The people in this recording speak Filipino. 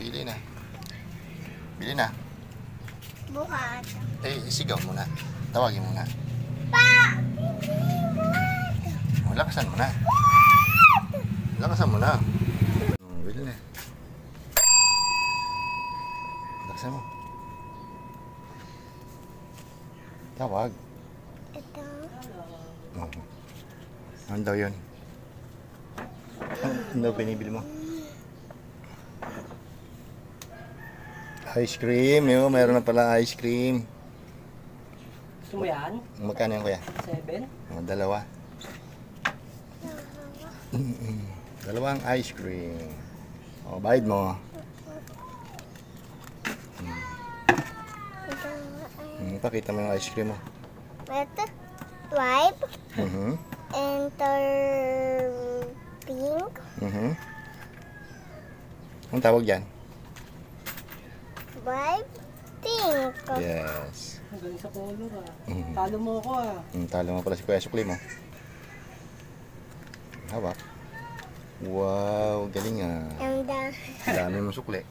Pili na. Pili na. Buhat. Eh, isigaw muna. Tawagin muna. Pa! Lakasan mo na. Lakasan mo na. Pili na. Lakasan mo. Tawag. Ito. Ano daw yun? Ano daw pinibili mo? Ice cream. Yo, mayroon na pala ice cream. Gusto mo yan? Magkano yan, kuya? 7? Dalawa. Dalawang ice cream. O, bayad mo. Pakita mo yung ice cream mo. Ito. Wipe. Enter pink. Anong tawag dyan? Wipe pink. Yes. Ang galing sa color ah. Talo mo ako ah. Talo mo pala si Kuya Sukli mo. Hawak. Wow, galing ah. And Dami mo sukli.